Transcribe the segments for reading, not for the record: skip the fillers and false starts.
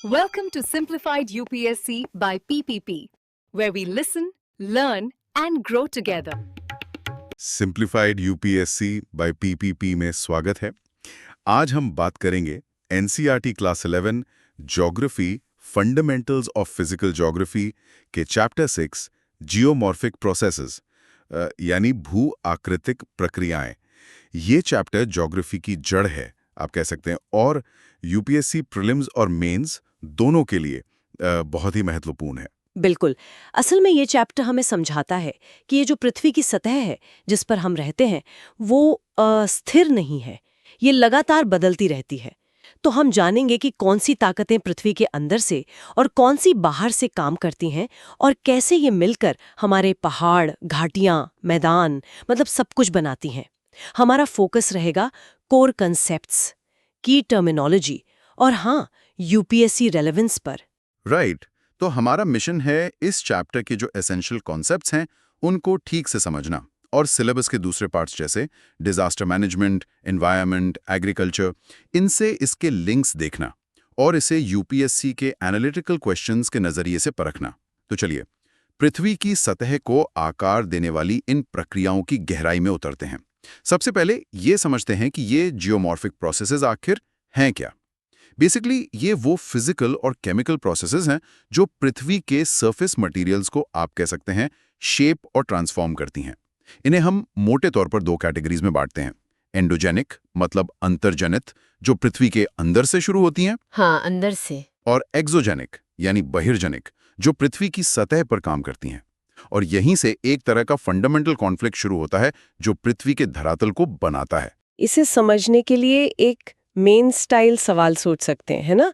Welcome to Simplified UPSC by PPP, where we listen, learn, and grow together. Simplified UPSC by PPP में स्वागत है। आज हम बात करेंगे NCERT class 11 geography fundamentals of physical geography के चैप्टर 6 जियोमॉर्फिक प्रोसेसेस यानी भू आकृतिक प्रक्रियाएं। ये चैप्टर ज्योग्राफी की जड़ है, आप कह सकते हैं, और यूपीएससी प्रीलिम्स और मेंस दोनों के लिए बहुत ही महत्वपूर्ण है। बिल्कुल। असल में ये चैप्टर हमें समझाता है कि ये जो पृथ्वी की सतह है जिस पर हम रहते हैं वो स्थिर नहीं है, ये लगातार बदलती रहती है। तो हम जानेंगे कि कौन सी ताकतें पृथ्वी के अंदर से और कौन सी बाहर से काम करती हैं और कैसे ये मिलकर हमारे पहाड़, घाटियां, मैदान मतलब सब कुछ बनाती हैं। हमारा फोकस रहेगा कोर कंसेप्ट्स, की टर्मिनोलॉजी और हाँ, यूपीएससी रेलेवेंस पर। राइट। तो हमारा मिशन है इस चैप्टर के जो एसेंशियल कॉन्सेप्ट्स हैं उनको ठीक से समझना और सिलेबस के दूसरे पार्ट्स जैसे डिजास्टर मैनेजमेंट, एनवायरनमेंट, एग्रीकल्चर, इनसे इसके लिंक्स देखना और इसे यूपीएससी के एनालिटिकल क्वेश्चंस के नजरिए से परखना। तो चलिए पृथ्वी की सतह को आकार देने वाली इन प्रक्रियाओं की गहराई में उतरते हैं। सबसे पहले ये समझते हैं कि ये जियोमॉर्फिक प्रोसेसेस आखिर हैं क्या। बेसिकली ये वो फिजिकल और केमिकल प्रोसेसेस हैं जो पृथ्वी के सरफेस मटेरियल्स को, आप कह सकते हैं, शेप और ट्रांसफॉर्म करती हैं। इन्हें हम मोटे तौर पर दो कैटेगरीज में बांटते हैं। एंडोजेनिक मतलब अंतर्जनित, जो पृथ्वी के अंदर से शुरू होती हैं। हाँ, अंदर से। और एक्सोजेनिक यानी बहिर्जनिक, जो पृथ्वी की सतह पर काम करती हैं। और यहीं से एक तरह का फंडामेंटल कॉन्फ्लिक्ट शुरू होता है जो पृथ्वी के धरातल को बनाता है। इसे समझने के लिए एक मेन स्टाइल सवाल सोच सकते हैं, है ना?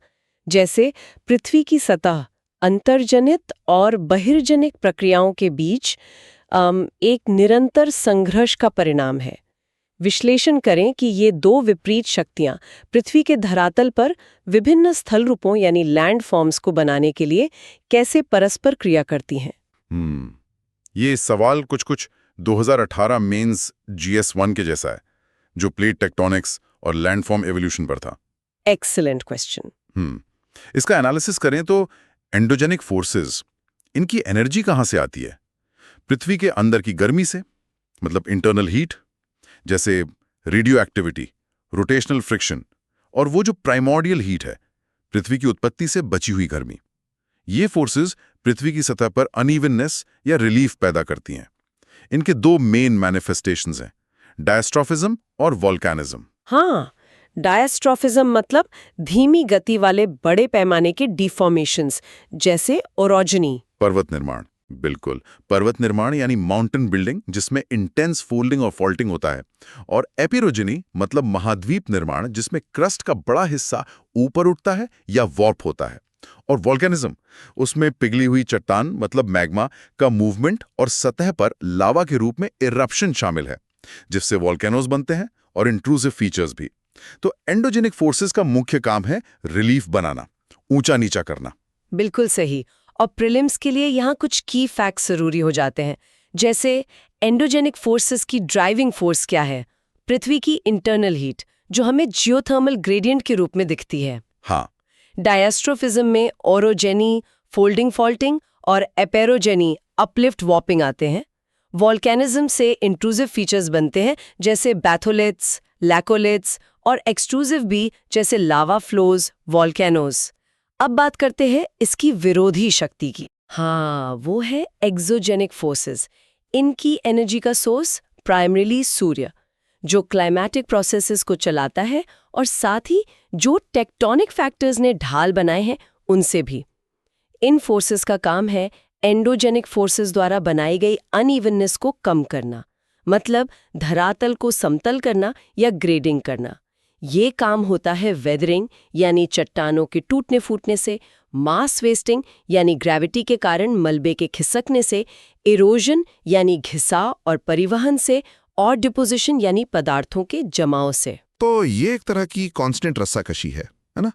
जैसे पृथ्वी की सतह अंतर्जनित और बहिर्जनिक प्रक्रियाओं के बीच एक निरंतर संघर्ष का परिणाम है। विश्लेषण करें कि ये दो विपरीत शक्तियां पृथ्वी के धरातल पर विभिन्न स्थल रूपों यानी लैंड फॉर्म्स को बनाने के लिए कैसे परस्पर क्रिया करती हैं। ये सवाल कुछ 2018 मेंस GS1 के जैसा है, जो प्लेट टेक्टोनिक्स और लैंडफॉर्म एवोल्यूशन पर था। Excellent question. इसका एनालिसिस करें तो एंडोजेनिक फोर्सेस, इनकी एनर्जी कहां से आती है? पृथ्वी के अंदर की गर्मी से, मतलब इंटरनल हीट, जैसे रेडियो एक्टिविटी, रोटेशनल फ्रिक्शन, और वो जो प्राइमोर्डियल हीट है, पृथ्वी की उत्पत्ति से बची हुई गर्मी। ये फोर्सेस पृथ्वी की सतह पर अनइवननेस या रिलीफ पैदा करती हैं। इनके दो मेन मैनिफेस्टेशंस हैं, डायस्ट्रॉफिज्म और वोल्केनिज्म। हाँ, डायस्ट्रॉफिज्म मतलब धीमी गति वाले बड़े पैमाने के डिफॉर्मेशंस, जैसे ओरोजनी, पर्वत निर्माण। बिल्कुल, पर्वत निर्माण यानी माउंटेन बिल्डिंग, जिसमें इंटेंस फोल्डिंग और फॉल्टिंग होता है। और एपिरोजनी मतलब महाद्वीप निर्माण, जिसमें क्रस्ट का बड़ा हिस्सा ऊपर उठता है या वॉर्प होता है। और वोल्केनिज्म, उसमें पिघली हुई चट्टान मतलब मैग्मा का मूवमेंट और सतह पर लावा के रूप में इरप्शन शामिल है, जिससे वोल्केनोज बनते हैं और इंट्रूसिव फीचर्स भी। तो एंडोजेनिक फोर्सेस का मुख्य काम है रिलीफ बनाना, ऊंचा नीचा करना। बिल्कुल सही। और प्रीलिम्स के लिए यहाँ कुछ की फैक्ट्स जरूरी हो जाते हैं, जैसे एंडोजेनिक फोर्सेस की ड्राइविंग फोर्स क्या है? पृथ्वी की इंटरनल हीट, जो हमें जियोथर्मल ग्रेडियंट के रूप में दिखती है। हाँ। डायस्ट्रोफिज्म में ओरोजेनी, फोल्डिंग फॉल्टिंग, और एपेरोजेनी, अपलिफ्ट वॉर्पिंग आते हैं। वोल्केनिज्म से इंट्रूसिव फीचर्स बनते हैं, जैसे बैथोलिथ्स, लैकोलिथ्स, और एक्सट्रूसिव भी, जैसे लावा फ्लोज, वोल्केनोज। अब बात करते हैं इसकी विरोधी शक्ति की। हाँ, वो है एक्सोजेनिक फोर्सेस। इनकी एनर्जी का सोर्स प्राइमरीली सूर्य, जो क्लाइमेटिक प्रोसेसेस को चलाता है, और साथ ही जो टेक्टोनिक फैक्टर्स ने ढाल बनाए हैं उनसे भी। इन फोर्सेस का काम है एंडोजेनिक फोर्सेस द्वारा बनाई गई अनइवननेस को कम करना, मतलब धरातल को समतल करना या ग्रेडिंग करना। ये काम होता है वेदरिंग यानी चट्टानों के टूटने फूटने से, मास वेस्टिंग यानी ग्रेविटी के कारण मलबे के खिसकने से, इरोजन यानी घिसाव और परिवहन से, और डिपोजिशन यानी पदार्थों के जमाव से। तो ये एक तरह की कांस्टेंट रस्साकशी है ना?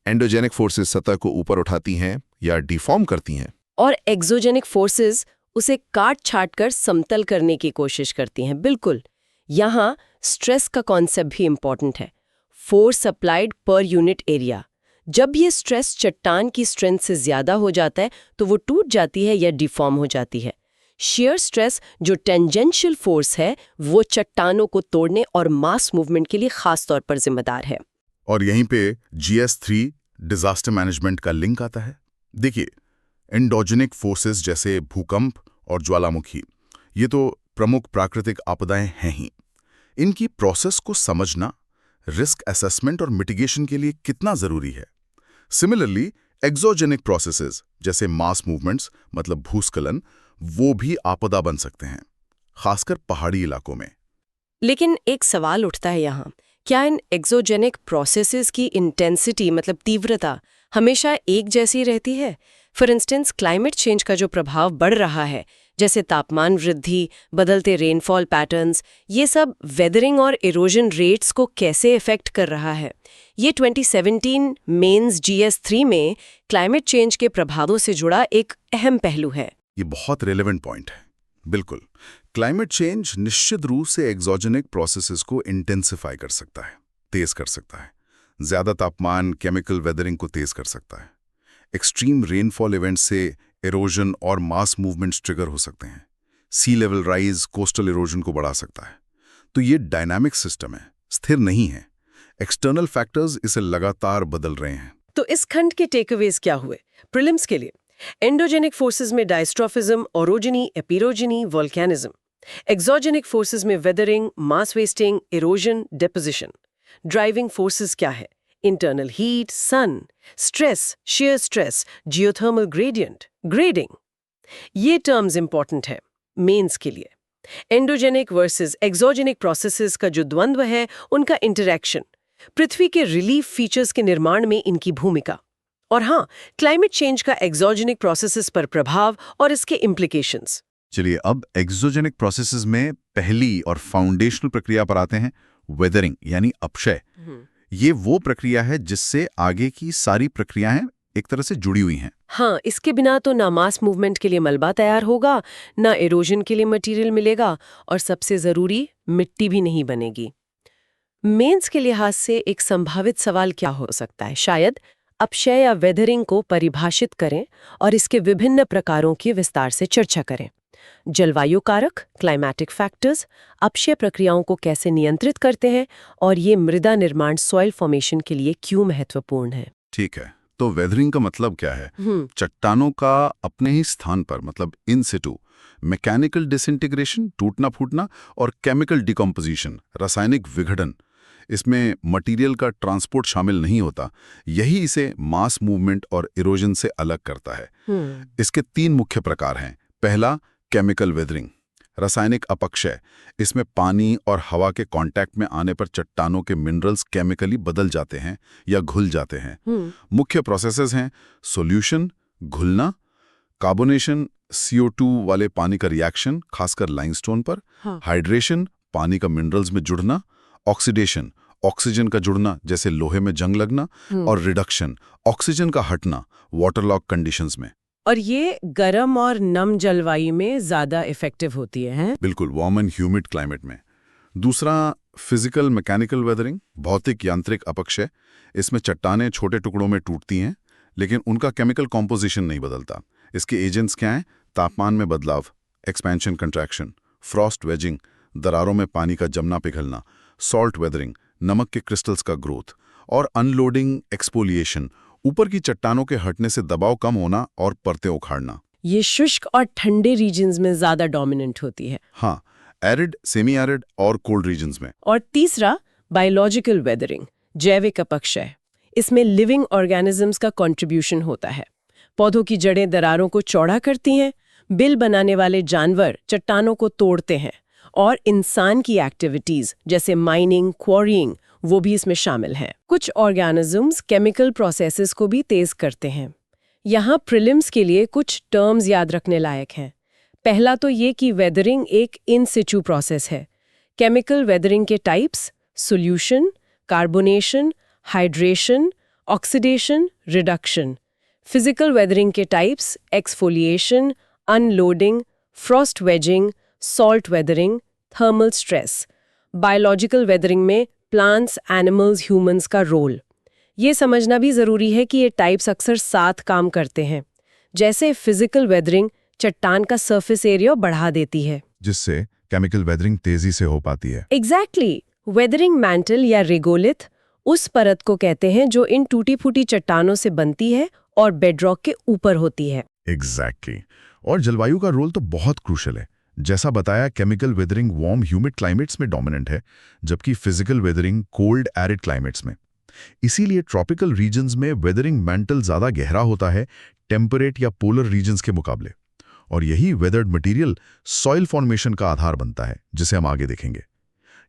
एंडोजेनिक फोर्सेस सतह को ऊपर उठाती हैं या डिफॉर्म करती हैं, और एक्सोजेनिक फोर्सेस उसे काट छाट कर समतल करने की कोशिश करती हैं। बिल्कुल। यहाँ स्ट्रेस का कॉन्सेप्ट भी इंपॉर्टेंट है। Force applied per unit area, जब ये स्ट्रेस चट्टान की स्ट्रेंथ से ज्यादा हो जाता है तो वो टूट जाती है या डिफॉर्म हो जाती है। शेयर स्ट्रेस जो टेंजेंशियल फोर्स है वो चट्टानों को तोड़ने और मास मूवमेंट के लिए खास तौर पर जिम्मेदार है। और यहीं पे GS3 डिजास्टर मैनेजमेंट का लिंक आता है। देखिए, एंडोजेनिक फोर्सेस जैसे भूकंप और ज्वालामुखी, ये तो प्रमुख प्राकृतिक आपदाएं हैं ही। इनकी प्रोसेस को समझना रिस्क असेसमेंट और मिटिगेशन के लिए कितना जरूरी है। सिमिलरली एक्सोजेनिक प्रोसेसेस जैसे मास मूवमेंट्स मतलब भूस्खलन, वो भी आपदा बन सकते हैं, खासकर पहाड़ी इलाकों में। लेकिन एक सवाल उठता है यहाँ, क्या इन एक्सोजेनिक प्रोसेसेस की इंटेंसिटी मतलब तीव्रता हमेशा एक जैसी रहती है? फॉर इंस्टेंस क्लाइमेट चेंज का जो प्रभाव बढ़ रहा है, जैसे तापमान वृद्धि, बदलते रेनफॉल पैटर्न्स, ये सब वेदरिंग और इरोजन रेट्स को कैसे इफेक्ट कर रहा है? ये 2017 मेंस GS3 में क्लाइमेट चेंज के प्रभावों से जुड़ा एक अहम पहलू है। ये बहुत रेलेवेंट पॉइंट है। बिल्कुल, क्लाइमेट चेंज निश्चित रूप से एक्सोजेनिक प्रोसेसेस को इंटेंसिफाई कर सकता है, तेज कर सकता है। ज्यादा तापमान केमिकल वेदरिंग को तेज कर सकता है। एक्सट्रीम रेनफॉल इवेंट से इरोजन और मास मूवमेंट्स ट्रिगर हो सकते हैं। सी लेवल राइज कोस्टल इरोजन को बढ़ा सकता है। तो ये डायनामिक सिस्टम है, स्थिर नहीं है। एक्सटर्नल फैक्टर्स इसे लगातार बदल रहे हैं। तो इस खंड के टेकअवेज क्या हुए? प्रीलिम्स के लिए एंडोजेनिक फोर्सेस में diastrophism, orogeny, epeirogeny, volcanism. Exogenic forces में weathering, mass wasting, erosion, deposition. Driving forces क्या है? Internal heat, sun, stress, shear stress, geothermal gradient, grading. ये टर्म्स इंपॉर्टेंट है मेंस के लिए। एंडोजेनिक वर्सेस एक्सोजेनिक प्रोसेसेस का जो द्वंद्व है, उनका इंटरैक्शन, पृथ्वी के रिलीफ फीचर्स के निर्माण में इनकी भूमिका, और हाँ, क्लाइमेट चेंज का एक्सोजेनिक प्रोसेसेस पर प्रभाव और इसके इम्प्लीकेशंस। चलिए अब एक्सोजेनिक प्रोसेसेस में पहली और फाउंडेशनल प्रक्रिया पर आते हैं, वेदरिंग यानी अपक्षय। ये वो प्रक्रिया है जिससे आगे की सारी प्रक्रियाएं एक तरह से जुड़ी हुई हैं। हाँ, इसके बिना तो ना मास मूवमेंट के लिए मलबा तैयार होगा, ना इरोजन के लिए मटेरियल मिलेगा, और सबसे जरूरी मिट्टी भी नहीं बनेगी। मेंस के लिहाज से एक संभावित सवाल क्या हो सकता है? शायद अपक्षय या वेदरिंग को परिभाषित करें और इसके विभिन्न प्रकारों की विस्तार से चर्चा करें। जलवायु कारक, क्लाइमेटिक फैक्टर्स, अपक्षय प्रक्रियाओं को कैसे नियंत्रित करते हैं, और ये मृदा निर्माण सॉइल फॉर्मेशन के लिए क्यों महत्वपूर्ण है। ठीक है, तो वेदरिंग का मतलब क्या है? चट्टानों का अपने ही स्थान पर मतलब इन सिटू मैकेनिकल डिसइंटीग्रेशन, टूटना फूटना, और केमिकल डिकम्पोजिशन, रासायनिक विघटन, इसमें मटेरियल का ट्रांसपोर्ट शामिल नहीं होता। यही इसे मास मूवमेंट और इरोजन से अलग करता है। इसके 3 मुख्य प्रकार हैं। पहला, केमिकल वेदरिंग, रासायनिक अपक्षय। इसमें पानी और हवा के कांटेक्ट में आने पर चट्टानों के मिनरल्स केमिकली बदल जाते हैं या घुल जाते हैं। मुख्य प्रोसेसेस हैं सॉल्यूशन, घुलना, कार्बोनेशन, CO2 वाले पानी का रिएक्शन खासकर लाइमस्टोन पर, हाइड्रेशन, पानी का मिनरल्स में जुड़ना, ऑक्सीडेशन, ऑक्सीजन का जुड़ना जैसे लोहे में जंग लगना, और रिडक्शन, ऑक्सीजन का हटना वाटरलॉक कंडीशंस में। और ये गर्म और नम जलवायु में ज्यादा इफेक्टिव होती है। बिल्कुल, वार्म एंड ह्यूमिड क्लाइमेट में। दूसरा, फिजिकल मैकेनिकल वेदरिंग, भौतिक यांत्रिक अपक्षय। इसमें चट्टानें छोटे टुकड़ों में टूटती हैं, लेकिन उनका केमिकल कॉम्पोजिशन नहीं बदलता। इसके एजेंट्स क्या हैं? तापमान में बदलाव, एक्सपेंशन कंट्रैक्शन, फ्रॉस्ट वेजिंग, दरारों में पानी का जमना पिघलना, सॉल्ट वेदरिंग, नमक के क्रिस्टल्स का ग्रोथ, और अनलोडिंग एक्सपोलिएशन, ऊपर की चट्टानों के हटने से दबाव कम होना और परतें उखाड़ना। ये शुष्क और ठंडे रीजन्स में ज्यादा डोमिनेंट होती है। हाँ, एरिड, सेमी एरिड और कोल्ड रीजन्स में। और तीसरा, बायोलॉजिकल वेदरिंग, जैविक अपक्षय। इसमें लिविंग ऑर्गेनिजम्स का कंट्रीब्यूशन होता है। पौधों की जड़ें दरारों को चौड़ा करती हैं, बिल बनाने वाले जानवर चट्टानों को तोड़ते हैं, और इंसान की एक्टिविटीज जैसे माइनिंग, क्वारीइंग, वो भी इसमें शामिल हैं। कुछ ऑर्गेनिजम्स केमिकल प्रोसेसेस को भी तेज करते हैं। यहाँ प्रीलिम्स के लिए कुछ टर्म्स याद रखने लायक हैं। पहला तो ये कि वेदरिंग एक इन सिचू प्रोसेस है। केमिकल वेदरिंग के types solution, carbonation, hydration, oxidation, reduction. Physical weathering के types exfoliation, unloading, frost wedging, salt weathering, thermal stress. Biological weathering में प्लांट्स, एनिमल्स, ह्यूमंस का रोल। ये समझना भी जरूरी है कि ये टाइप्स अक्सर साथ काम करते हैं। जैसे फिजिकल वेदरिंग चट्टान का सरफेस एरिया बढ़ा देती है, जिससे केमिकल वेदरिंग तेजी से हो पाती है। एग्जैक्टली। वेदरिंग मैंटल या रेगोलिथ उस परत को कहते हैं जो इन टूटी फूटी चट्टानों से बनती है और बेडरॉक के ऊपर होती है। एग्जैक्टली। और जलवायु का रोल तो बहुत क्रूशल है। जैसा बताया, chemical weathering warm humid climates में डोमिनेंट है, जबकि physical weathering cold arid climates में। इसीलिए ट्रॉपिकल रीजन्स में वेदरिंग मैंटल ज़्यादा गहरा होता है टेम्परेट या पोलर रीजन्स के मुकाबले। और यही वेदर्ड मटेरियल सॉइल फॉर्मेशन का आधार बनता है, जिसे हम आगे देखेंगे।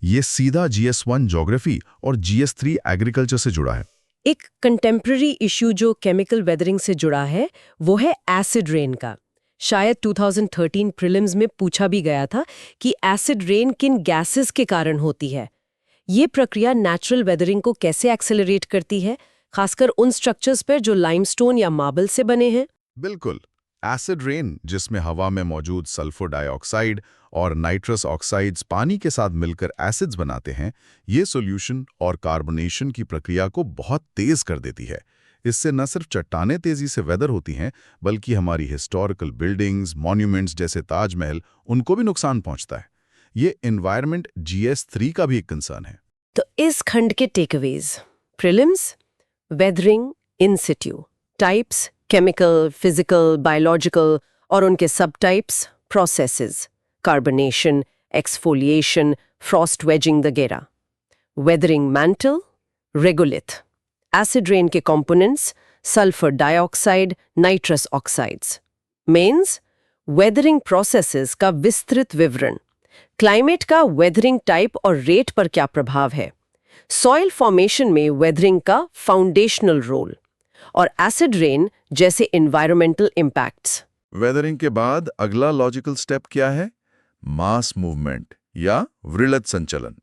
ये सीधा GS1 ज्योग्राफी और GS3 एग्रीकल्चर से जुड़ा है। एक कंटेम्प्रेरी इश्यू जो केमिकल वेदरिंग से जुड़ा है वो है एसिड रेन का। शायद 2013 प्रीलिम्स में पूछा भी गया था कि एसिड रेन किन गैसेस के कारण होती है। ये प्रक्रिया नेचुरल वेदरिंग को कैसे एक्सेलरेट करती है, खासकर उन स्ट्रक्चर्स पर जो लाइमस्टोन या मार्बल से बने हैं। बिल्कुल। एसिड रेन, जिसमें हवा में मौजूद सल्फर डाइऑक्साइड और नाइट्रस ऑक्साइड्स पानी के साथ मिलकर एसिड्स बनाते हैं, ये सॉल्यूशन और कार्बोनेशन की प्रक्रिया को बहुत तेज कर देती है। इससे न सिर्फ चट्टानें तेजी से वेदर होती हैं, बल्कि हमारी हिस्टोरिकल बिल्डिंग्स, मॉन्यूमेंट्स जैसे ताजमहल, उनको भी नुकसान पहुंचता है। ये एनवायरनमेंट GS3 का भी एक कंसर्न है। तो इस खंड के takeaways: prelims, weathering in situ, types chemical, physical, biological और उनके सब types, processes, carbonation, exfoliation, frost wedging वगैरह, weathering mantle, regolith, acid rain के components, sulphur dioxide, nitrous oxides, mains, weathering processes का विस्तृत विवरण, क्लाइमेट का वेदरिंग टाइप और रेट पर क्या प्रभाव है, सॉइल फॉर्मेशन में वेदरिंग का फाउंडेशनल रोल, और एसिड रेन जैसे एनवायरमेंटल इम्पैक्ट्स। वेदरिंग के बाद अगला लॉजिकल स्टेप क्या है? मास मूवमेंट या वृलत संचलन।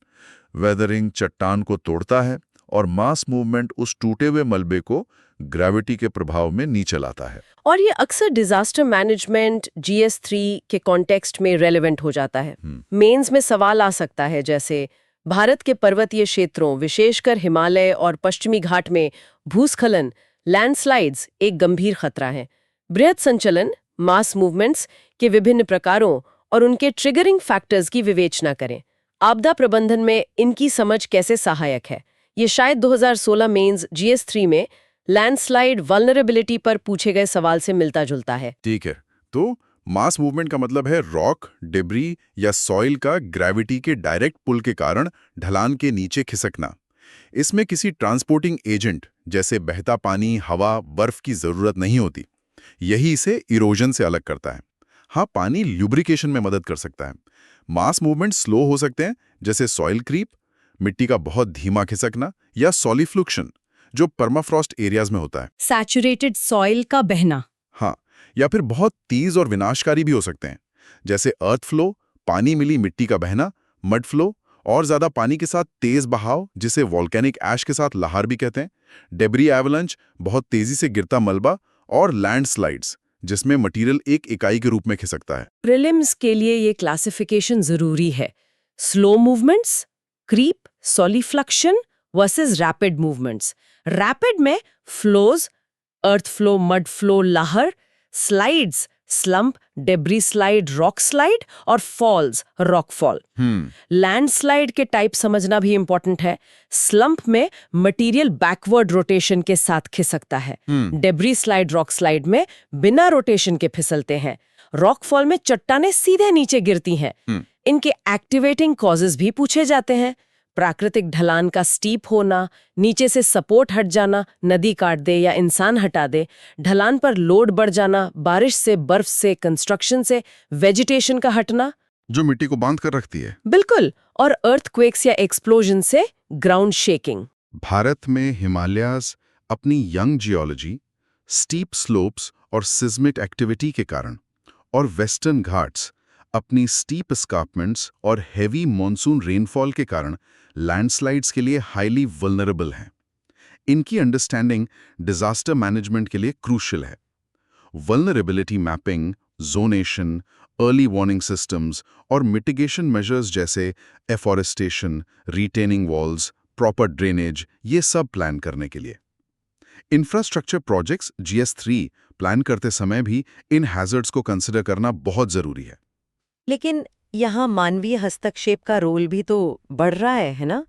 वेदरिंग चट्टान को तोड़ता है और मास मूवमेंट उस टूटे हुए मलबे को ग्रेविटी के प्रभाव में नीचे लाता है। और ये अक्सर डिजास्टर मैनेजमेंट GS3 के कॉन्टेक्स्ट में रेलेवेंट हो जाता है। मेंस में सवाल आ सकता है, जैसे भारत के पर्वतीय क्षेत्रों, विशेषकर हिमालय और पश्चिमी घाट में भूस्खलन, लैंडस्लाइड्स एक गंभीर खतरा है। बृहद संचलन, मास मूवमेंट्स के विभिन्न प्रकारों और उनके ट्रिगरिंग फैक्टर्स की विवेचना करें। आपदा प्रबंधन में इनकी समझ कैसे सहायक है? ये शायद 2016 मेंस GS3 में लैंडस्लाइड वल्नरेबिलिटी पर पूछे गए सवाल से मिलता जुलता है। ठीक है, तो मास मूवमेंट का मतलब है रॉक, डेब्री या सॉइल का ग्रेविटी के डायरेक्ट पुल के कारण ढलान के नीचे खिसकना। इसमें किसी ट्रांसपोर्टिंग एजेंट जैसे बहता पानी, हवा, बर्फ की जरूरत नहीं होती। यही इसे इरोजन से अलग करता है। हाँ, पानी ल्यूब्रिकेशन में मदद कर सकता है। मास मूवमेंट स्लो हो सकते हैं, जैसे सॉइल क्रीप, मिट्टी का बहुत धीमा खिसकना, या सॉलिफ्लुक्शन जो परमाफ्रॉस्ट एरियाज में होता है। सैचुरेटेड सॉइल का बहना। हाँ, या फिर बहुत तेज और विनाशकारी भी हो सकते हैं, जैसे अर्थ फ्लो, पानी मिली मिट्टी का बहना, मड फ्लो और ज्यादा पानी के साथ तेज बहाव, जिसे वॉल्केनिक ऐश के साथ लहर भी कहते हैं, डेब्री एवलंच, बहुत तेजी से गिरता मलबा, और लैंडस्लाइड्स जिसमें मटेरियल एक इकाई के रूप में खिसकता है। प्रीलिम्स के लिए ये क्लासिफिकेशन जरूरी है। Slow movements, creep, solifluction versus rapid movements. Rapid में flows, earth flow, mud flow, lahar, slides, slump, debris slide, rock slide, और फॉल्स, रॉक फॉल। लैंडस्लाइड के टाइप समझना भी इंपॉर्टेंट है। स्लंप में मटेरियल बैकवर्ड रोटेशन के साथ खिसकता है। डेब्री स्लाइड, रॉक स्लाइड में बिना रोटेशन के फिसलते हैं। रॉक फॉल में चट्टानें सीधे नीचे गिरती हैं। इनके एक्टिवेटिंग कॉजेज भी पूछे जाते हैं। प्राकृतिक ढलान का स्टीप होना, नीचे से सपोर्ट हट जाना, नदी काट दे या इंसान हटा दे, ढलान पर लोड बढ़ जाना, बारिश से, बर्फ से, कंस्ट्रक्शन से, वेजिटेशन का हटना, जो मिट्टी को बांध कर रखती है। बिल्कुल, और अर्थक्वेक्स या एक्सप्लोजन से ग्राउंड शेकिंग। भारत में हिमालयाज अपनी यंग जियोलॉजी, स्टीप स्लोप्स और सिस्मिक एक्टिविटी के कारण, और वेस्टर्न घाट्स अपनी स्टीप एस्कार्पमेंट्स और हेवी मॉनसून रेनफॉल के कारण लैंडस्लाइड्स के लिए हाईली वल्नरेबल हैं। इनकी अंडरस्टैंडिंग डिजास्टर मैनेजमेंट के लिए क्रूशियल है। Vulnerability mapping, zonation, early warning systems और मिटिगेशन मेजर्स जैसे afforestation, retaining walls, proper drainage, ये सब प्लान करने के लिए। इंफ्रास्ट्रक्चर प्रोजेक्ट्स GS3 प्लान करते समय भी इन हैजर्ड्स को कंसिडर करना बहुत जरूरी है। लेकिन यहाँ मानवीय हस्तक्षेप का रोल भी तो बढ़ रहा है ना?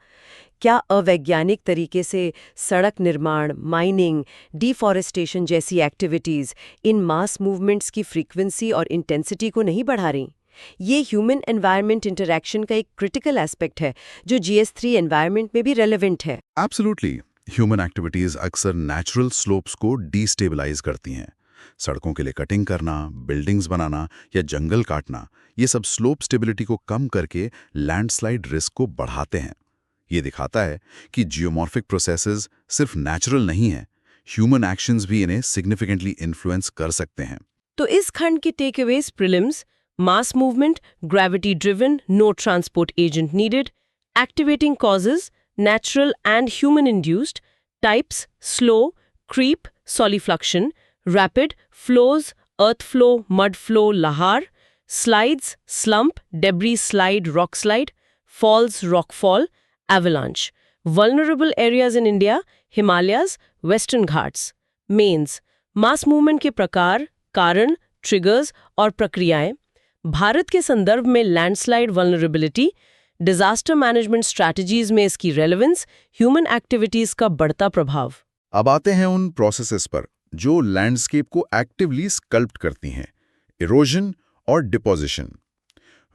क्या अवैज्ञानिक तरीके से सड़क निर्माण, माइनिंग, डिफॉरेस्टेशन जैसी एक्टिविटीज इन मास मूवमेंट्स की फ्रीक्वेंसी और इंटेंसिटी को नहीं बढ़ा रही? ये ह्यूमन एनवायरनमेंट इंटरैक्शन का एक क्रिटिकल एस्पेक्ट है जो GS3 एनवायरनमेंट में भी रेलेवेंट है। एब्सोल्युटली। ह्यूमन एक्टिविटीज अक्सर नेचुरल स्लोप्स को डिस्टेबलाइज करती हैं। सड़कों के लिए कटिंग करना, बिल्डिंग्स बनाना या जंगल काटना, ये सब स्लोप स्टेबिलिटी को कम करके लैंडस्लाइड रिस्क को बढ़ाते हैं। ये दिखाता है कि जियोमॉर्फिक प्रोसेसेस सिर्फ नेचुरल नहीं है, ह्यूमन एक्शंस भी इन्हें सिग्निफिकेंटली इन्फ्लुएंस कर सकते हैं। तो इस खंड के takeaways prelims: mass movement, gravity driven, no transport agent needed, activating causes, natural and human induced, types, slow, creep, solifluction, rapid, flows, earth flow, mud flow, lahar, slides, slump, debris slide, rock slide, falls, rock fall, avalanche. Vulnerable areas in India: Himalayas, Western Ghats. Mains: mass movement के प्रकार, कारण, triggers और प्रक्रियाएं। भारत के संदर्भ में landslide vulnerability, disaster management strategies में इसकी रेलेवेंस, ह्यूमन एक्टिविटीज का बढ़ता प्रभाव। अब आते हैं उन प्रोसेसेस पर जो लैंडस्केप को एक्टिवली स्कल्प्ट करती हैं: इरोजन और डिपोजिशन।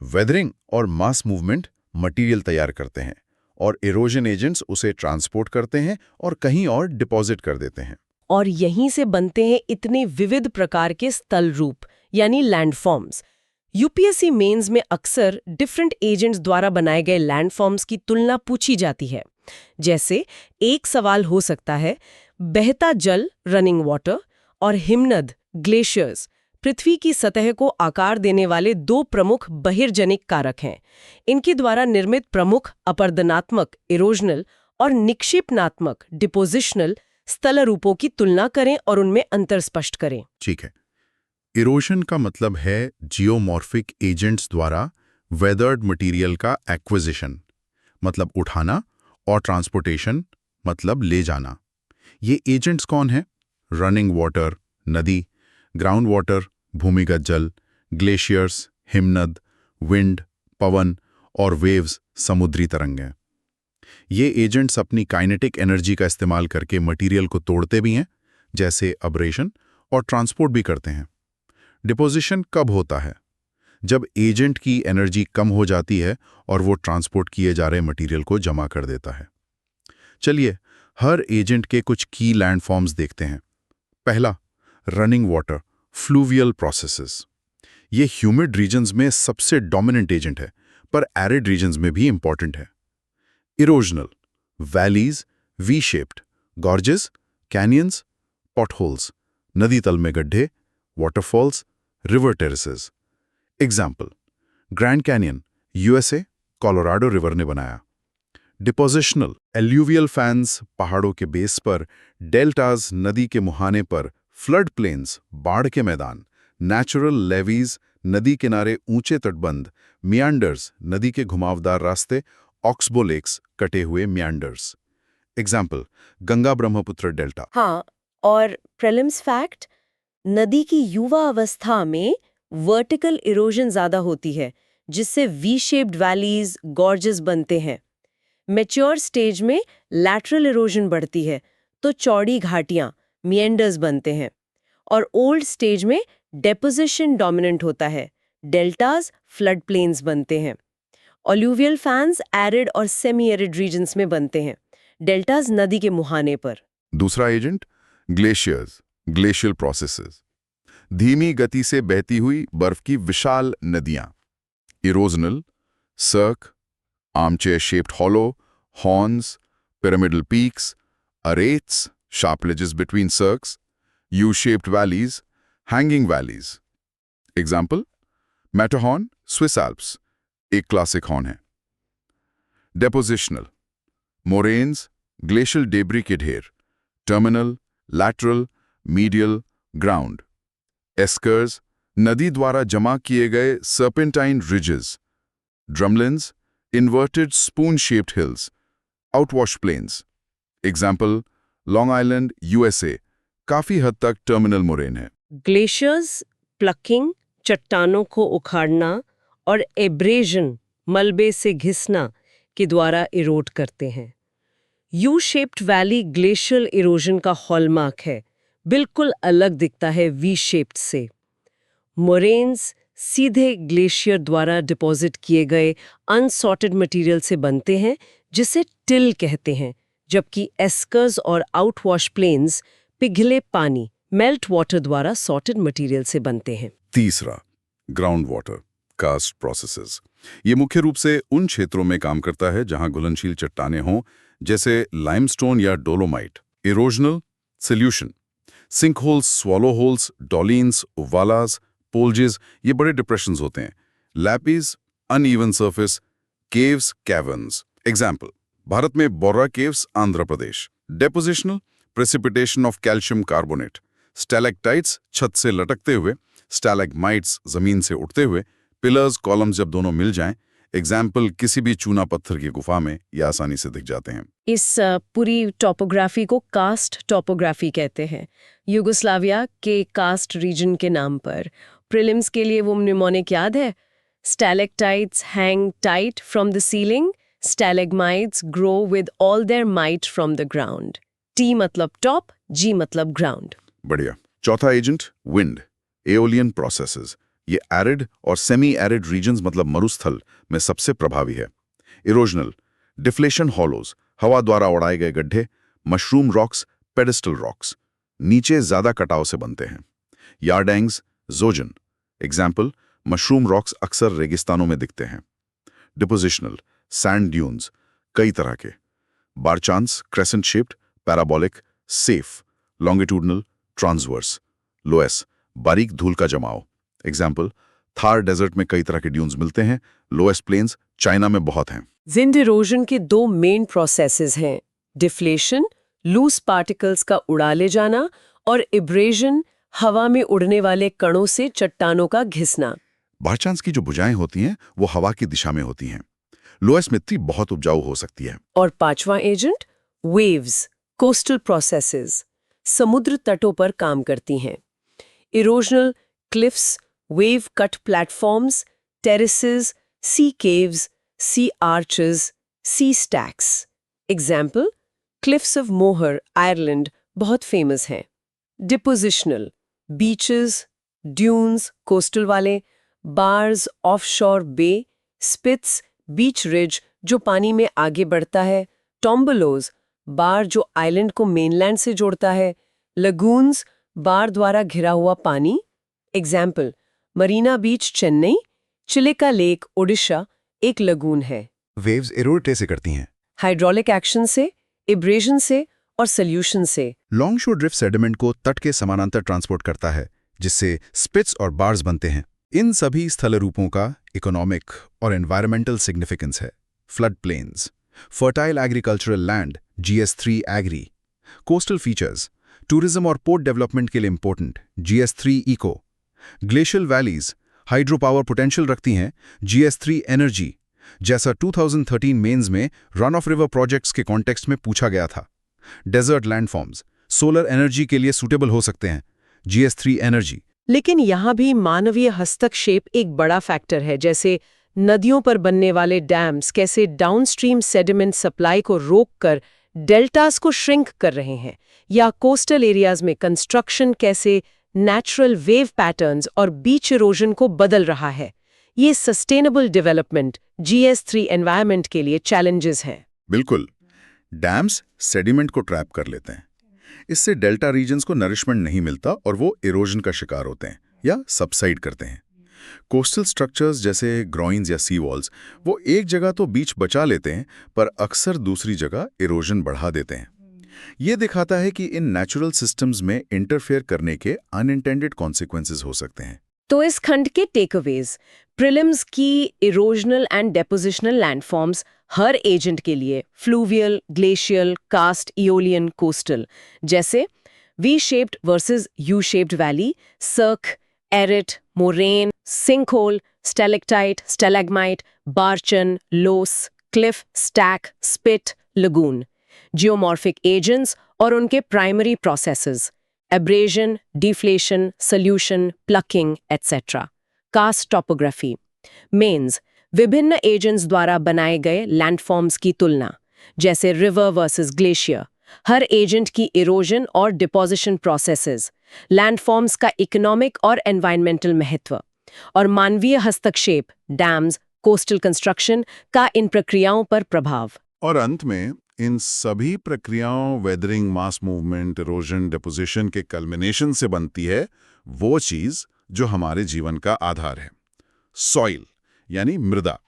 वेदरिंग और मास मूवमेंट मटेरियल तैयार करते हैं और इरोजन एजेंट्स उसे ट्रांसपोर्ट करते हैं और कहीं और डिपॉजिट कर देते हैं। और यहीं से बनते हैं इतने विविध प्रकार के स्थल रूप यानी लैंडफॉर्म्स। यूपीएससी मेंस में अक्सर डिफरेंट एजेंट्स द्वारा बनाए गए लैंडफॉर्म्स की तुलना पूछी जाती है। जैसे एक सवाल हो सकता है, बहता जल रनिंग वाटर और हिमनद ग्लेशियर्स पृथ्वी की सतह को आकार देने वाले दो प्रमुख बहिर्जनिक कारक हैं। इनके द्वारा निर्मित प्रमुख अपर्दनात्मक इरोजनल और निक्षेपनात्मक डिपोजिशनल स्थल रूपों की तुलना करें और उनमें अंतर स्पष्ट करें। ठीक है। इरोशन का मतलब है जियोमॉर्फिक एजेंट्स द्वारा वेदर्ड मटेरियल का एक्विजिशन, मतलब उठाना, और ट्रांसपोर्टेशन, मतलब ले जाना। ये एजेंट्स कौन हैं? रनिंग वाटर नदी, ग्राउंड वाटर भूमिगत जल, ग्लेशियर्स हिमनद, विंड पवन और वेव्स समुद्री तरंगें। ये एजेंट्स अपनी काइनेटिक एनर्जी का इस्तेमाल करके मटेरियल को तोड़ते भी हैं, जैसे अब्रेशन, और ट्रांसपोर्ट भी करते हैं। डिपोजिशन कब होता है? जब एजेंट की एनर्जी कम हो जाती है और वो ट्रांसपोर्ट किए जा रहे मटेरियल को जमा कर देता है। चलिए हर एजेंट के कुछ की लैंडफॉर्म्स देखते हैं। पहला, रनिंग वाटर फ्लूवियल प्रोसेसेस। ये ह्यूमिड रीजन्स में सबसे डोमिनेंट एजेंट है, पर एरिड रीजन्स में भी इंपॉर्टेंट है। Erosional valleys, V shaped, gorges, canyons, potholes, नदी तल में गड्ढे, waterfalls, river terraces. Example, grand canyon USA Colorado river ने बनाया। डिपोजिशनल एल्यूवियल फैंस पहाड़ों के बेस पर, डेल्टाज नदी के मुहाने पर, फ्लड प्लेन्स बाढ़ के मैदान, नेचुरल लेवीज नदी किनारे ऊंचे तटबंध, मियांडर्स नदी के घुमावदार रास्ते, ऑक्सबो लेक्स कटे हुए मियांडर्स। Example, Ganga Brahmaputra delta. हाँ, और प्रीलिम्स फैक्ट: नदी की युवा अवस्था में वर्टिकल इरोजन ज्यादा होती है, जिससे वी शेप्ड वैलीज, गॉर्जेस बनते हैं। मैच्योर स्टेज में लैटरल इरोजन बढ़ती है, तो चौड़ी घाटियां मिएंडर्स बनते हैं। और ओल्ड स्टेज में डेपोजिशन डोमिनेंट होता है, डेल्टाज फ्लड प्लेन्स बनते हैं। ऑल्यूवियल फैंस एरिड और सेमी एरिड रीजन्स में बनते हैं, डेल्टाज नदी के मुहाने पर। दूसरा एजेंट, ग्लेशियर्स ग्लेशियल प्रोसेसेस। धीमी गति से बहती हुई बर्फ की विशाल नदियां। Erosional cirque, armchair shaped hollow, horns, pyramidal peaks, aretes, sharp ledges between cirques, U-shaped valleys, hanging valleys. Example, Matterhorn, Swiss Alps, एक क्लासिक हॉर्न है। Depositional, moraines, glacial debris के ढेर, terminal, lateral, medial, ground. Eskers, नदी द्वारा जमा किए गए serpentine ridges. Drumlins, inverted spoon-shaped hills, outwash plains. Example, long island USA काफी हद तक टर्मिनल मोरेन है। ग्लेशियर्स प्लकिंग, चट्टानों को उखाड़ना, और एब्रेजन, मलबे से घिसना के द्वारा इरोड करते हैं। You shaped valley glacial erosion का हॉलमार्क है, बिल्कुल अलग दिखता है वी शेप्ड से। मोरेन्स सीधे ग्लेशियर द्वारा डिपॉजिट किए गए अनसॉर्टेड मटेरियल से बनते हैं, जिसे टिल कहते हैं, जबकि एस्कर्स और आउटवॉश प्लेन्स पिघले पानी मेल्ट वाटर द्वारा सॉर्टेड मटेरियल से बनते हैं। तीसरा, ग्राउंड वाटर कास्ट प्रोसेसेस। ये मुख्य रूप से उन क्षेत्रों में काम करता है जहां घुलनशील चट्टानें हों, जैसे लाइमस्टोन या dolomite. Erosional solution, sink holes, swallow holes, dolines, uvalas, poljes, ये बड़े डिप्रेशंस होते हैं। Lapies, uneven surface, caves, caverns. Example, Bharat में Borra caves, Andhra Pradesh. Depositional, precipitation of calcium carbonate. Stalactites, छत से लटकते हुए, स्टैलेग्माइट्स, जमीन से उठते हुए। पिलर्स, कॉलम्स जब दोनों मिल जाएं, एग्जाम्पल किसी भी चूना पत्थर की गुफा में ये आसानी से दिख जाते हैं। इस पूरी टॉपोग्राफी को कास्ट टॉपोग्राफी कहते हैं, यूगोस्लाविया के कास्ट रीजन के नाम पर। प्रीलिम्स के लिए वो निमोनिक याद है? Stalactites hang tight from the ceiling, stalagmites grow with all their might from the ground. T मतलब टॉप, जी मतलब ग्राउंड। बढ़िया। चौथा एजेंट, विंड, एओलियन प्रोसेसेस। ये एरिड और सेमी एरिड रीजन्स मतलब मरुस्थल में सबसे प्रभावी है। इरोजनल, डिफ्लेशन हॉलोज, हवा द्वारा उड़ाए गए गड्ढे। मशरूम रॉक्स, पेडिस्टल रॉक्स, नीचे ज्यादा कटाव से बनते हैं। यार्डेंग्स, जोजन, एग्जाम्पल मशरूम रॉक्स अक्सर रेगिस्तानों में दिखते हैं। डिपोजिशनल, सैंड ड्यून्स, कई तरह के। Barchans, crescent shaped, parabolic, shape, longitudinal, transverse. Loess, बारीक धूल का जमाव, एग्जाम्पल थार डेजर्ट में कई तरह के ड्यून्स मिलते हैं। लोएस्ट प्लेन्स चाइना में बहुत हैं। विंड इरोजन के दो मेन प्रोसेसेस हैं, डिफ्लेशन, लूज पार्टिकल्स का उड़ा ले जाना, और इब्रेजन, हवा में उड़ने वाले कणों से चट्टानों का घिसना। बारचांस की जो भुजाएं होती हैं वो हवा की दिशा में होती हैं। लोएस्ट मिट्टी बहुत उपजाऊ हो सकती है। और पांचवा एजेंट, वेव्स, कोस्टल प्रोसेसेस, समुद्र तटों पर काम करती हैं। Erosional, cliffs, wave cut platforms, terraces, sea caves, sea arches, sea stacks. Example, cliffs of Moher, Ireland बहुत फेमस हैं। डिपोजिशनल, बीचेस, ड्यून्स, कोस्टल वाले, bars, offshore bay, spits, beach ridge जो पानी में आगे बढ़ता है, टॉम्बलोज, बार जो आइलैंड को मेनलैंड से जोड़ता है, लगून्स, बार द्वारा घिरा हुआ पानी। एग्जाम्पल, मरीना बीच, चेन्नई, चिलिका लेक, ओडिशा एक लगून है। वेव्स इरोड कैसे करती हैं? हाइड्रोलिक एक्शन से, इब्रेशन से और सॉल्यूशन से। लॉन्ग शोर ड्रिफ्ट सेडिमेंट को तट के समानांतर ट्रांसपोर्ट करता है, जिससे स्पिट्स और बार्स बनते हैं। इन सभी स्थल रूपों का इकोनॉमिक और एनवायरमेंटल सिग्निफिकेंस है। Flood plains, fertile agricultural land, GS3 agri. Coastal features, tourism और पोर्ट डेवलपमेंट के लिए important, GS3 eco. Glacial valleys, hydro power potential रखती हैं, GS3 एनर्जी, जैसा 2013 मेंस में रन ऑफ रिवर प्रोजेक्ट्स के कॉन्टेक्स्ट में पूछा गया था। डेजर्ट लैंडफॉर्म्स, सोलर एनर्जी के लिए सूटेबल हो सकते हैं, GS3 एनर्जी। लेकिन यहाँ भी मानवीय हस्तक्षेप एक बड़ा फैक्टर है, जैसे नदियों पर बनने वाले डैम्स कैसे डाउनस्ट्रीम सेडिमेंट सप्लाई को रोककर डेल्टास को श्रिंक कर रहे हैं, या कोस्टल एरियाज में कंस्ट्रक्शन कैसे नेचुरल वेव पैटर्न्स और बीच इरोजन को बदल रहा है। ये सस्टेनेबल डेवलपमेंट GS3 एनवायरनमेंट के लिए चैलेंजेस हैं। बिल्कुल। डैम्स सेडिमेंट को ट्रैप कर लेते हैं। इससे डेल्टा रीजन्स को नरिशमेंट नहीं मिलता और वो इरोजन का शिकार होते हैं या सबसाइड करते हैं। कोस्टल स्ट्रक्चर्स जैसे ग्रोइंस या सी वॉल्स, वो एक जगह तो बीच बचा लेते हैं पर अक्सर दूसरी जगह इरोजन बढ़ा देते हैं। ये दिखाता है कि इन नेचुरल सिस्टम्स में इंटरफेयर करने के अनइंटेंडेड कॉन्सिक्वेंसेस हो सकते हैं। तो इस खंड के टेकअवेज, प्रीलिम्स की इरोजनल एंड डेपोजिशनल लैंडफॉर्म्स हर एजेंट के लिए fluvial, glacial, karst, aeolian, coastal, जैसे V shaped versus U shaped valley, cirque, arete, moraine, sinkhole, stalactite, stalagmite, barchan, loess, cliff, stack, spit, lagoon. Geomorphic agents और उनके primary processes abrasion, deflation, solution, plucking etcetera. Karst topography mains विभिन्न agents द्वारा बनाए गए landforms की तुलना, जैसे river versus glacier, हर एजेंट की इरोजन और डिपोजिशन प्रोसेसेस, लैंडफॉर्म्स का इकोनॉमिक और एनवायरमेंटल महत्व, और मानवीय हस्तक्षेप, डैम्स, कोस्टल कंस्ट्रक्शन का इन प्रक्रियाओं पर प्रभाव। और अंत में इन सभी प्रक्रियाओं weathering, mass movement, erosion, deposition के कल्मिनेशन से बनती है वो चीज जो हमारे जीवन का आधार है, सॉइल यानी मृदा।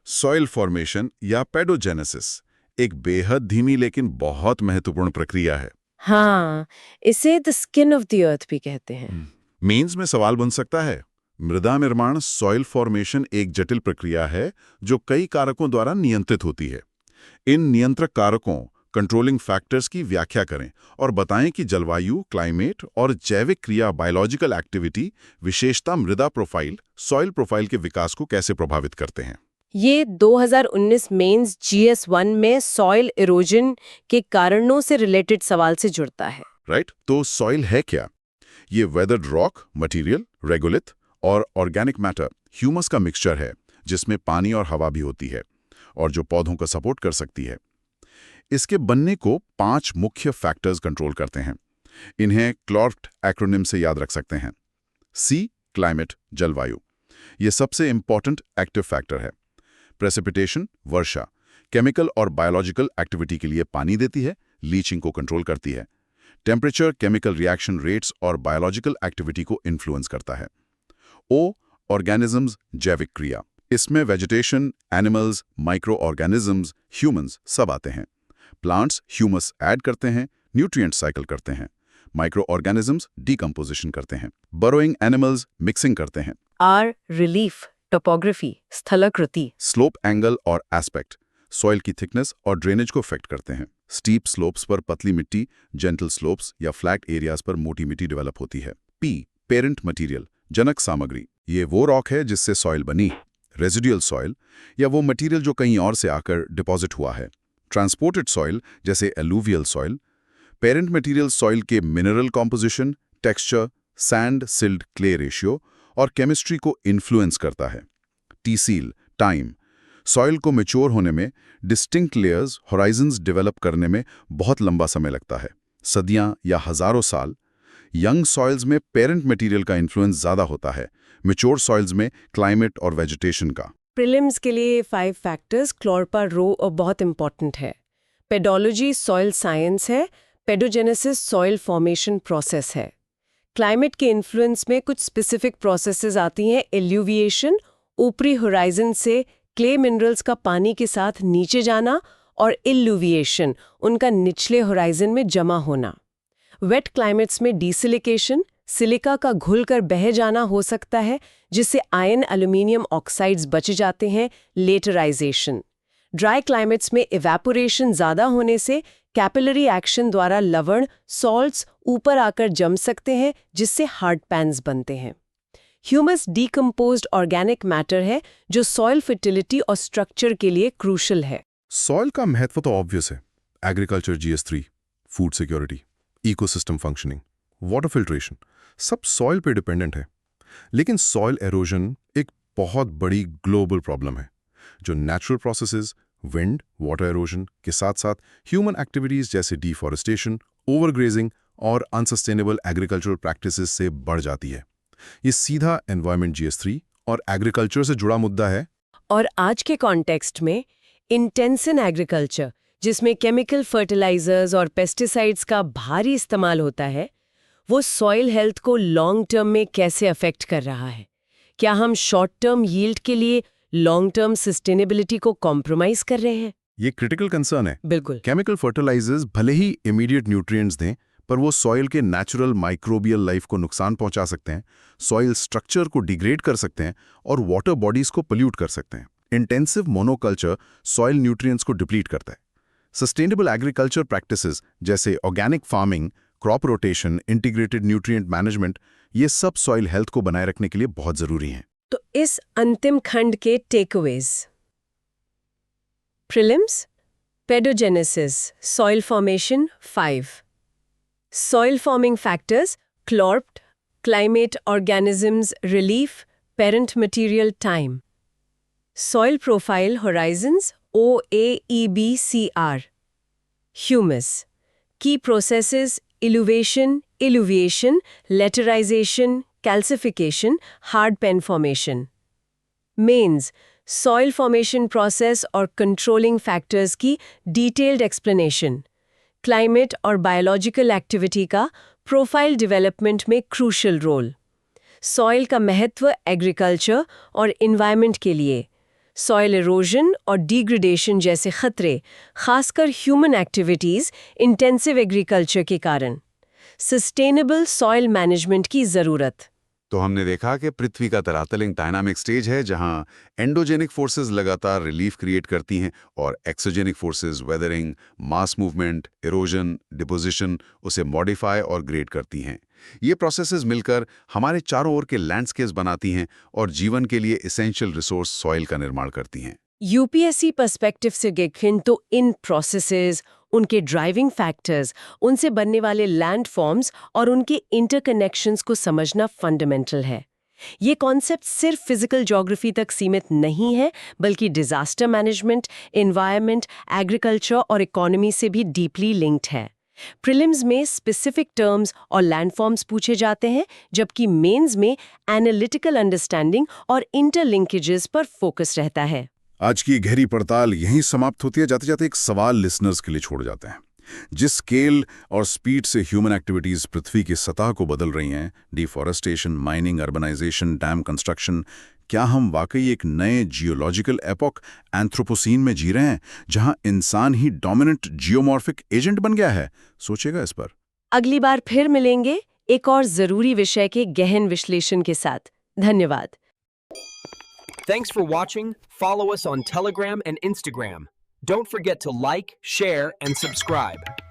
सॉइल फॉर्मेशन या पेडोजेनेसिस एक बेहद धीमी लेकिन बहुत महत्वपूर्ण प्रक्रिया है। हाँ, इसे the skin of the earth भी कहते हैं। मेंस में सवाल बन सकता है, मृदा निर्माण सॉइल फॉर्मेशन एक जटिल प्रक्रिया है जो कई कारकों द्वारा नियंत्रित होती है। इन नियंत्रक कारकों, कंट्रोलिंग फैक्टर्स की व्याख्या करें और बताएं कि जलवायु, क्लाइमेट और जैविक क्रिया, बायोलॉजिकल एक्टिविटी, विशेषता मृदा प्रोफाइल, सॉइल प्रोफाइल के विकास को कैसे प्रभावित करते हैं। ये 2019 मेंस GS1 में सॉइल इरोजन के कारणों से रिलेटेड सवाल से जुड़ता है। राइट, तो सॉइल है क्या? ये वेदर्ड रॉक, मटेरियल, रेगुलिथ और ऑर्गेनिक मैटर, ह्यूमस का मिक्सचर है जिसमें पानी और हवा भी होती है और जो पौधों को सपोर्ट कर सकती है। इसके बनने को 5 मुख्य फैक्टर्स कंट्रोल करते हैं। इन्हें क्लॉर्फ्ट एक्रोनिम से याद रख सकते हैं। सी, क्लाइमेट, जलवायु, ये सबसे इंपॉर्टेंट एक्टिव फैक्टर है। प्रेसिपिटेशन, वर्षा, केमिकल और बायोलॉजिकल एक्टिविटी के लिए पानी देती है, लीचिंग को कंट्रोल करती है। टेम्परेचर, केमिकल रिएक्शन रेट्स और बायोलॉजिकल एक्टिविटी को इन्फ्लुएंस करता है। ओ, ऑर्गेनिजम्स, जैविक क्रिया, इसमें vegetation, animals, micro organisms, humans सब आते हैं। प्लांट्स ह्यूमस ऐड करते हैं, न्यूट्रिएंट साइकिल करते हैं। माइक्रो ऑर्गेनिजम्स डिकम्पोजिशन करते हैं। बरोइंग एनिमल्स मिक्सिंग करते हैं। आर, रिलीफ, टोपोग्राफी, स्थलाकृति, स्लोप एंगल और एस्पेक्ट सॉइल की थिकनेस और ड्रेनेज को अफेक्ट करते हैं। स्टीप स्लोप्स पर पतली मिट्टी, जेंटल स्लोप्स या फ्लैट एरियाज पर मोटी मिट्टी डेवलप होती है। पी, पेरेंट मटेरियल, जनक सामग्री, ये वो रॉक है जिससे सॉइल बनी। रेजिडुअल सॉइल या वो मटेरियल जो कहीं और से आकर डिपॉजिट हुआ है। ट्रांसपोर्टेड सॉइल जैसे alluvial soil. Parent material soil के mineral composition, texture, sand silt clay ratio और केमिस्ट्री को इन्फ्लुएंस करता है। टी-सील, टाइम, सॉइल को मैच्योर होने में, डिस्टिंक्ट लेयर्स, होराइजन्स डेवलप करने में बहुत लंबा समय लगता है, सदियां या हजारों साल। यंग सॉइल्स में पेरेंट मटेरियल का इन्फ्लुएंस ज़्यादा होता है, मैच्योर सॉइल्स में क्लाइमेट और वेजिटेशन का। प्रीलिम्स के लिए 5 फैक्टर्स क्लोरपा रो और बहुत इंपॉर्टेंट है। पेडोलॉजी सॉइल साइंस है, पेडोजेनेसिस सॉइल फॉर्मेशन प्रोसेस है। क्लाइमेट के इन्फ्लुएंस में कुछ स्पेसिफिक प्रोसेसेस आती हैं। एल्यूविएशन, ऊपरी होराइजन से क्ले मिनरल्स का पानी के साथ नीचे जाना, और इल्यूविएशन, उनका निचले होराइजन में जमा होना। वेट क्लाइमेट्स में डिसिलिकेशन, सिलिका का घुलकर बह जाना हो सकता है जिससे आयन एल्यूमिनियम ऑक्साइड्स बच जाते हैं, लेटराइजेशन। ड्राई क्लाइमेट्स में इवेपोरेशन ज़्यादा होने से कैपिलरी एक्शन द्वारा लवण, सॉल्ट्स ऊपर आकर जम सकते हैं जिससे हार्ड पैन्स बनते हैं। ह्यूमस डीकम्पोज्ड ऑर्गेनिक मैटर है जो सॉइल फर्टिलिटी और स्ट्रक्चर के लिए क्रूशल है। सॉइल का महत्व तो ऑब्वियस है। Agriculture GS3, food security, ecosystem functioning, water filtration, सब सॉइल पे डिपेंडेंट है। लेकिन सॉइल एरोजन एक बहुत बड़ी ग्लोबल प्रॉब्लम है जो natural processes, wind, water halogen के साथ साथ ह्यूमन एक्टिविटीज जैसे डिफॉरेस्टेशन, ओवरग्रेजिंग और अनसस्टेनेबल एग्रीकल्चरल प्रैक्टिसेस से बढ़ जाती है। ये सीधा एनवायरनमेंट GS3 और एग्रीकल्चर से जुड़ा मुद्दा है। और आज के कॉन्टेक्स्ट में इंटेंसिव एग्रीकल्चर, जिसमें केमिकल फर्टिलाइजर्स और पेस्टिसाइड्स का भारी इस्तेमाल होता है, वो सॉइल हेल्थ को लॉन्ग टर्म में कैसे अफेक्ट कर रहा है? क्या हम शॉर्ट टर्म यील्ड के लिए लॉन्ग टर्म सस्टेनेबिलिटी को कॉम्प्रोमाइज कर रहे हैं? ये क्रिटिकल कंसर्न है। बिल्कुल। केमिकल फर्टिलाइजर्स भले ही इमीडिएट न्यूट्रिएंट्स दें, पर वो सॉइल के नेचुरल माइक्रोबियल लाइफ को नुकसान पहुंचा सकते हैं, सॉइल स्ट्रक्चर को डिग्रेड कर सकते हैं और वाटर बॉडीज को पोल्यूट कर सकते हैं। इंटेंसिव मोनोकल्चर सॉइल न्यूट्रिएंट्स को डिप्लीट करता है। सस्टेनेबल एग्रीकल्चर प्रैक्टिसेस जैसे organic farming, crop rotation, integrated nutrient management, ये सब सॉइल हेल्थ को बनाए रखने के लिए बहुत जरूरी हैं। तो इस अंतिम खंड के takeaways: prelims, paedogenesis, soil formation 5, Soil forming factors, CLORP, climate organisms, relief, parent material time. Soil profile horizons, OAEBCR. Humus. Key processes, elevation, laterization, calcification, hard pen formation. Mains, soil formation process और controlling factors की detailed explanation. Climate और biological activity का profile development में crucial role. Soil का महत्व agriculture और environment के लिए. Soil erosion और degradation जैसे खतरे, खासकर human activities, intensive agriculture के कारण. Sustainable soil management की ज़रूरत. तो हमने देखा कि पृथ्वी का तरातलिंग डायनामिक स्टेज है जहां एंडोजेनिक फोर्सेस लगातार रिलीफ क्रिएट करती हैं और exogenic forces weathering, mass movement, erosion, deposition उसे मॉडिफाई और ग्रेड करती हैं। ये प्रोसेसेस मिलकर हमारे चारों ओर के लैंडस्केप्स बनाती हैं और जीवन के लिए एसेंशियल रिसोर्स सॉइल का निर्माण करती हैं। यूपीएससी पर्सपेक्टिव से देखें तो इन प्रोसेसेस, उनके ड्राइविंग फैक्टर्स, उनसे बनने वाले लैंड फॉर्म्स और उनके इंटरकनेक्शंस को समझना फंडामेंटल है। ये कॉन्सेप्ट सिर्फ फिजिकल ज्योग्राफी तक सीमित नहीं है, बल्कि डिजास्टर मैनेजमेंट, एनवायरनमेंट, एग्रीकल्चर और इकोनॉमी से भी डीपली लिंक्ड है। प्रीलिम्स में स्पेसिफिक टर्म्स और लैंडफॉर्म्स पूछे जाते हैं, जबकि मेंस में एनालिटिकल अंडरस्टैंडिंग और इंटरलिंकेजेस पर फोकस रहता है। आज की गहरी पड़ताल यहीं समाप्त होती है। जाते जाते एक सवाल लिसनर्स के लिए छोड़ जाते हैं। जिस स्केल और स्पीड से ह्यूमन एक्टिविटीज पृथ्वी की सतह को बदल रही हैं, deforestation, mining, urbanisation, dam construction, क्या हम वाकई एक नए जियोलॉजिकल एपोक एंथ्रोपोसीन में जी रहे हैं, जहां इंसान ही डोमिनेंट जियोमॉर्फिक एजेंट बन गया है? सोचेगा इस पर। अगली बार फिर मिलेंगे एक और जरूरी विषय के गहन विश्लेषण के साथ। धन्यवाद। Thanks for watching. Follow us on Telegram and Instagram. Don't forget to like, share, and subscribe.